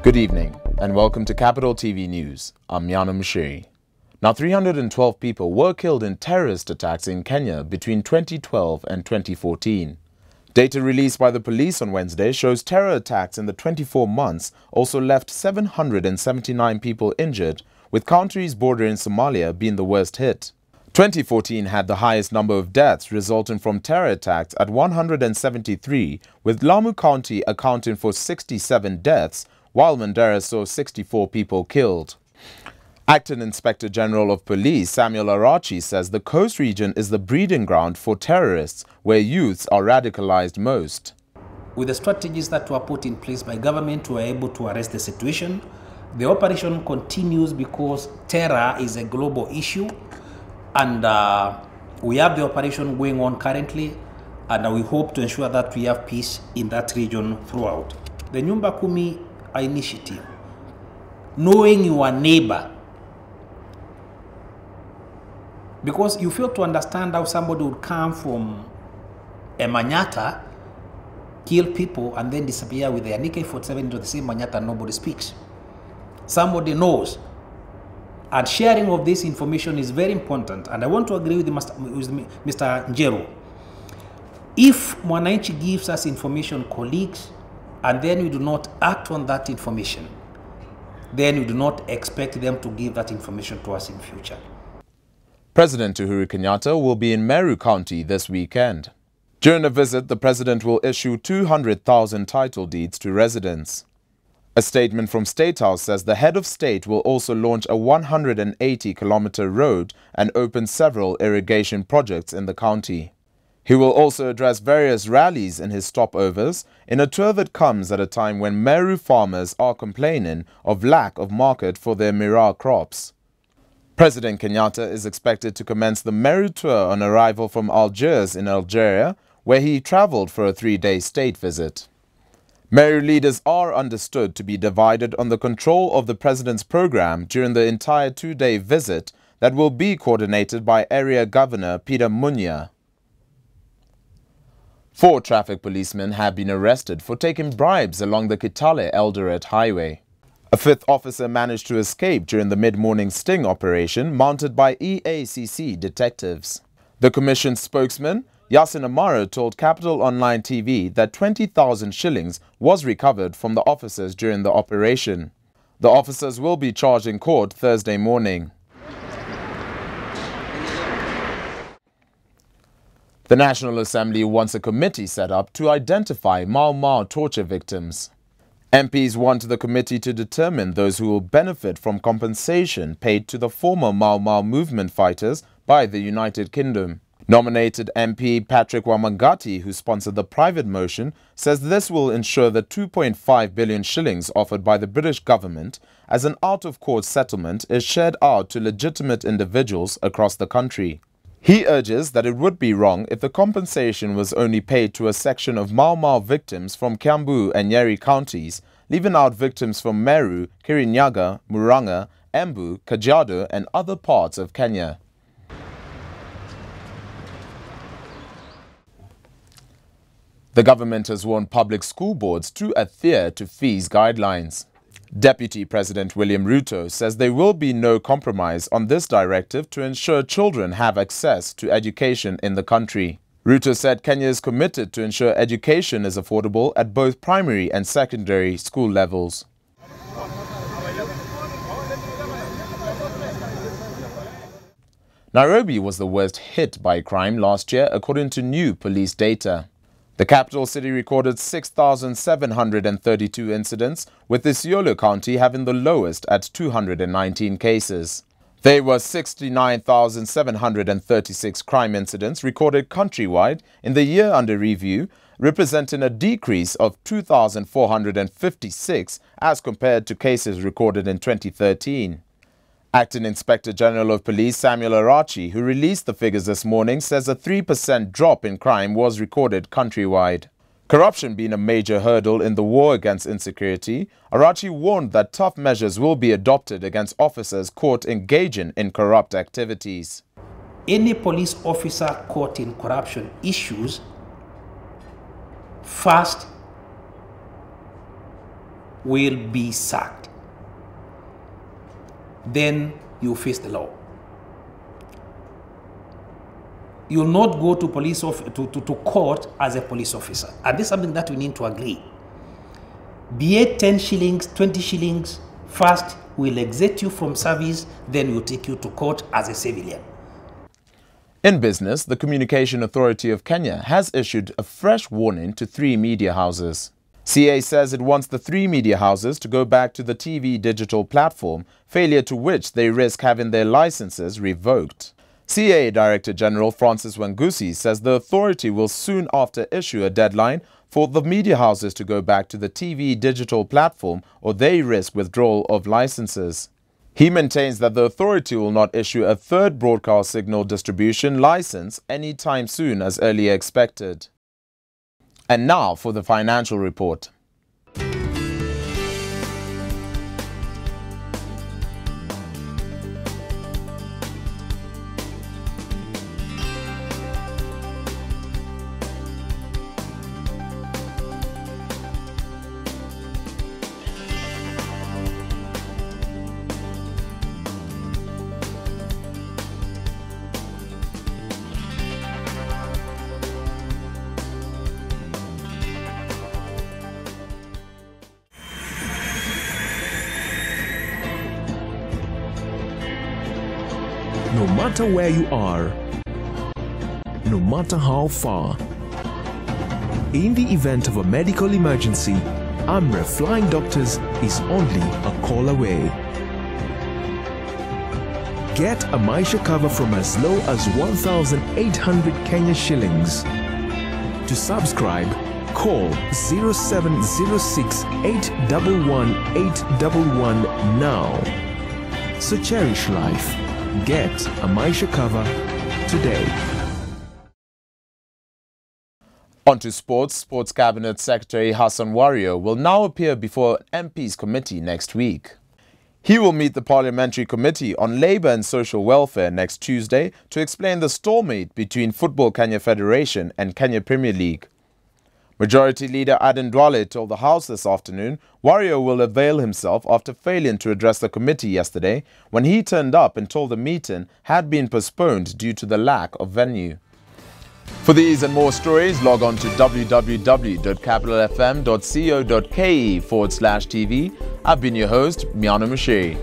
Good evening and welcome to Capital TV News. I'm Yana Mshiri. Now, 312 people were killed in terrorist attacks in Kenya between 2012 and 2014. Data released by the police on Wednesday shows terror attacks in the 24 months also left 779 people injured, with countries bordering Somalia being the worst hit. 2014 had the highest number of deaths resulting from terror attacks at 173, with Lamu County accounting for 67 deaths, while Mandera saw 64 people killed. Acting Inspector General of Police Samuel Arachi says the coast region is the breeding ground for terrorists, where youths are radicalized most. With the strategies that were put in place by government, we were able to arrest the situation. The operation continues because terror is a global issue, and we have the operation going on currently, and we hope to ensure that we have peace in that region throughout. The Nyumba Kumi initiative, knowing your neighbor, because you fail to understand how somebody would come from a Kenyatta, kill people, and then disappear with their AK-47 into the same Kenyatta and nobody speaks. Somebody knows. And sharing of this information is very important. And I want to agree with Mr. Mero. If Mwananchi gives us information, colleagues, and then we do not act on that information, then we do not expect them to give that information to us in future. President Uhuru Kenyatta will be in Mero County this weekend. During a visit, the president will issue 200,000 title deeds to residents. A statement from State House says the head of state will also launch a 180-kilometer road and open several irrigation projects in the county. He will also address various rallies in his stopovers in a tour that comes at a time when Mero farmers are complaining of lack of market for their Mero crops. President Kenyatta is expected to commence the Mero tour on arrival from Algiers in Algeria, where he traveled for a 3-day state visit. Mero leaders are understood to be divided on the control of the president's program during the entire 2-day visit that will be coordinated by Area Governor Peter Munya. 4 traffic policemen have been arrested for taking bribes along the Kitale-Eldoret highway. A 5th officer managed to escape during the mid-morning sting operation mounted by EACC detectives. The commission's spokesman, Yasin Amaro, told Capital Online TV that 20,000 shillings was recovered from the officers during the operation. The officers will be charged in court Thursday morning. The National Assembly wants a committee set up to identify Mau Mau torture victims. MPs want the committee to determine those who will benefit from compensation paid to the former Mau Mau movement fighters by the United Kingdom. Nominated MP Patrick Wamangati, who sponsored the private motion, says this will ensure the 2.5 billion shillings offered by the British government as an out-of-court settlement is shared out to legitimate individuals across the country. He urges that it would be wrong if the compensation was only paid to a section of Mau Mau victims from Kiambu and Nyeri counties, leaving out victims from Meru, Kirinyaga, Murang'a, Embu, Kajiado and other parts of Kenya. The government has warned public school boards to adhere to fees guidelines. Deputy President William Ruto says there will be no compromise on this directive to ensure children have access to education in the country. Ruto said Kenya is committed to ensure education is affordable at both primary and secondary school levels. Nairobi was the worst hit by crime last year, according to new police data. The capital city recorded 6,732 incidents, with Isiolo County having the lowest at 219 cases. There were 69,736 crime incidents recorded countrywide in the year under review, representing a decrease of 2,456 as compared to cases recorded in 2013. Acting Inspector General of Police Samuel Arachi, who released the figures this morning, says a 3% drop in crime was recorded countrywide. Corruption being a major hurdle in the war against insecurity, Arachi warned that tough measures will be adopted against officers caught engaging in corrupt activities. Any police officer caught in corruption issues first will be sacked. Then you face the law. You'll not go to to court as a police officer. And this is something that we need to agree. Be it 10 shillings, 20 shillings, first we'll exit you from service, then we'll take you to court as a civilian. In business, the Communication Authority of Kenya has issued a fresh warning to 3 media houses. CA says it wants the 3 media houses to go back to the TV digital platform, failure to which they risk having their licenses revoked. CA Director General Francis Wangusi says the authority will soon after issue a deadline for the media houses to go back to the TV digital platform or they risk withdrawal of licenses. He maintains that the authority will not issue a 3rd broadcast signal distribution license anytime soon as earlier expected. And now for the financial report. No matter where you are, no matter how far, in the event of a medical emergency, Amref Flying Doctors is only a call away. Get a Maisha cover from as low as 1,800 Kenya shillings. To subscribe, call 0706 811 811 now. So cherish life. Get a Maisha cover today. On to sports. Sports Cabinet Secretary Hassan Wario will now appear before an MP's committee next week. He will meet the Parliamentary Committee on Labour and Social Welfare next Tuesday to explain the stalemate between Football Kenya Federation and Kenya Premier League. Majority Leader Aden Duale told the House this afternoon Wario will avail himself after failing to address the committee yesterday when he turned up and told the meeting had been postponed due to the lack of venue. For these and more stories, log on to www.capitalfm.co.ke/TV. I've been your host, Miano Mushe.